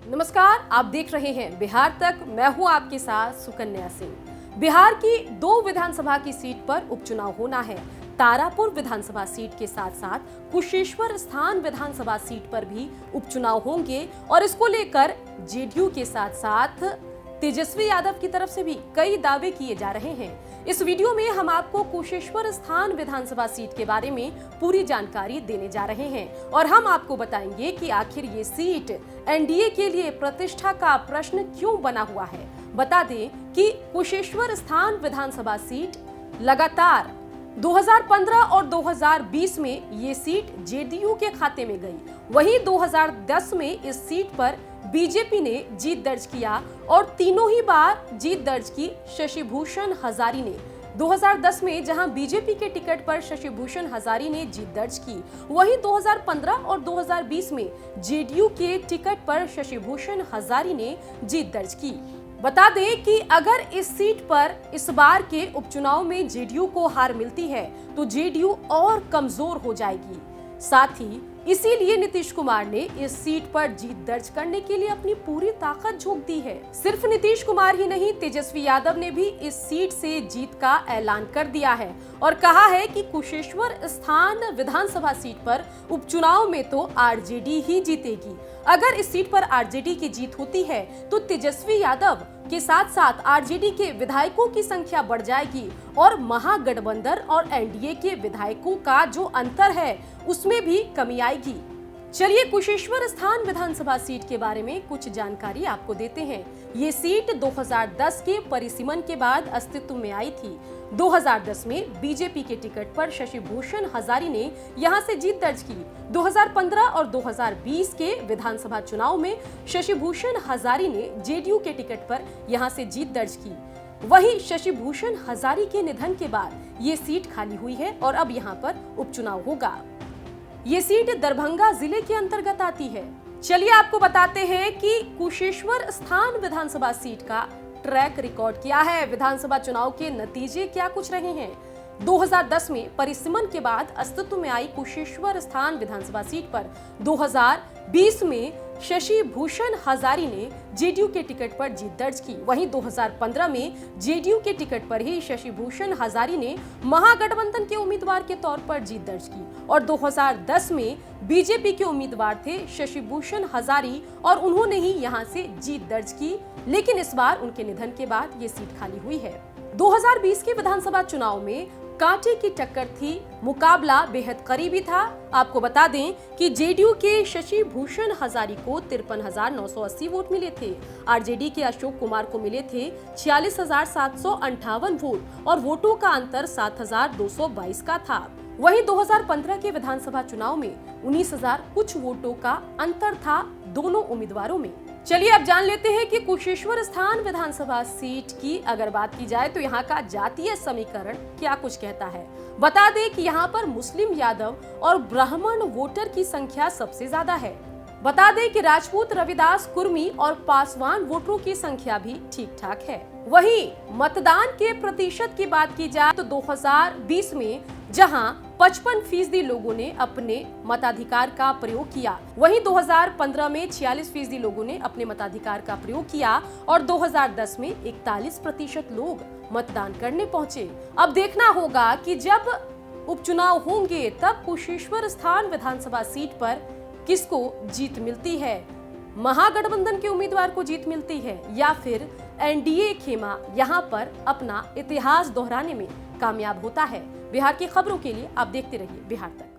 नमस्कार, आप देख रहे हैं बिहार तक। मैं हूं आपके साथ सुकन्या सिंह। बिहार की 2 विधानसभा की सीट पर उपचुनाव होना है। तारापुर विधानसभा सीट के साथ साथ कुशेश्वर स्थान विधानसभा सीट पर भी उपचुनाव होंगे और इसको लेकर जेडीयू के साथ साथ तेजस्वी यादव की तरफ से भी कई दावे किए जा रहे हैं। इस वीडियो में हम आपको कुशेश्वर स्थान विधानसभा सीट के बारे में पूरी जानकारी देने जा रहे हैं और हम आपको बताएंगे कि आखिर ये सीट एनडीए के लिए प्रतिष्ठा का प्रश्न क्यों बना हुआ है। बता दें कि कुशेश्वर स्थान विधानसभा सीट लगातार 2015 और 2020 में ये सीट जेडीयू के खाते में गई। वहीं 2010 में इस सीट पर बीजेपी ने जीत दर्ज किया और तीनों ही बार जीत दर्ज की शशि भूषण हजारी ने। 2010 में जहां बीजेपी के टिकट पर शशि भूषण हजारी ने जीत दर्ज की, वहीं 2015 और 2020 में जेडीयू के टिकट पर शशि भूषण हजारी ने जीत दर्ज की। बता दें कि अगर इस सीट पर इस बार के उपचुनाव में जेडीयू को हार मिलती है तो जेडीयू और कमजोर हो जाएगी। साथ ही इसीलिए नीतीश कुमार ने इस सीट पर जीत दर्ज करने के लिए अपनी पूरी ताकत झोंक दी है। सिर्फ नीतीश कुमार ही नहीं, तेजस्वी यादव ने भी इस सीट से जीत का ऐलान कर दिया है और कहा है कि कुशेश्वर स्थान विधानसभा सीट पर उपचुनाव में तो आरजेडी ही जीतेगी। अगर इस सीट पर आरजेडी की जीत होती है तो तेजस्वी यादव के साथ साथ आरजेडी के विधायकों की संख्या बढ़ जाएगी और महागठबंधन और एनडीए के विधायकों का जो अंतर है उसमें भी कमी आएगी। चलिए कुशेश्वर स्थान विधानसभा सीट के बारे में कुछ जानकारी आपको देते हैं। ये सीट 2010 के परिसीमन के बाद अस्तित्व में आई थी। 2010 में बीजेपी के टिकट पर शशि भूषण हजारी ने यहां से जीत दर्ज की। 2015 और 2020 के विधानसभा चुनाव में शशि भूषण हजारी ने जेडीयू के टिकट पर यहां से जीत दर्ज की। वहीं शशि भूषण हजारी के निधन के बाद ये सीट खाली हुई है और अब यहां पर उपचुनाव होगा। ये सीट दरभंगा जिले के अंतर्गत आती है। चलिए आपको बताते हैं कि कुशेश्वर स्थान विधानसभा सीट का ट्रैक रिकॉर्ड क्या है, विधानसभा चुनाव के नतीजे क्या कुछ रहे हैं। 2010 में परिसीमन के बाद अस्तित्व में आई कुशेश्वर स्थान विधानसभा सीट पर 2020 में शशि भूषण हजारी ने जेडीयू के टिकट पर जीत दर्ज की। वहीं 2015 में जेडीयू के टिकट पर ही शशि भूषण हजारी ने महागठबंधन के उम्मीदवार के तौर पर जीत दर्ज की और 2010 में बीजेपी के उम्मीदवार थे शशि भूषण हजारी और उन्होंने ही यहां से जीत दर्ज की। लेकिन इस बार उनके निधन के बाद ये सीट खाली हुई है। 2020 के विधानसभा चुनाव में कांटे की टक्कर थी, मुकाबला बेहद करीबी था। आपको बता दें कि जेडीयू के शशि भूषण हजारी को 53,980 वोट मिले थे। आरजेडी के अशोक कुमार को मिले थे 46,758 वोट और वोटों का अंतर 7,222 का था। वहीं 2015 के विधानसभा चुनाव में 19,000 कुछ वोटों का अंतर था दोनों उम्मीदवारों में। चलिए अब जान लेते हैं कि कुशेश्वर स्थान विधानसभा सीट की अगर बात की जाए तो यहाँ का जातीय समीकरण क्या कुछ कहता है। बता दें कि यहाँ पर मुस्लिम, यादव और ब्राह्मण वोटर की संख्या सबसे ज्यादा है। बता दें कि राजपूत, रविदास, कुर्मी और पासवान वोटरों की संख्या भी ठीक ठाक है। वहीं मतदान के प्रतिशत की बात की जाए तो 2020 में जहां 55% लोगों ने अपने मताधिकार का प्रयोग किया, वहीं 2015 में 46% लोगों ने अपने मताधिकार का प्रयोग किया और 2010 में 41% लोग मतदान करने पहुंचे। अब देखना होगा कि जब उपचुनाव होंगे तब कुशेश्वर स्थान विधानसभा सीट पर किसको जीत मिलती है, महागठबंधन के उम्मीदवार को जीत मिलती है या फिर एनडीए खेमा यहां पर अपना इतिहास दोहराने में कामयाब होता है। बिहार की खबरों के लिए आप देखते रहिए बिहार तक।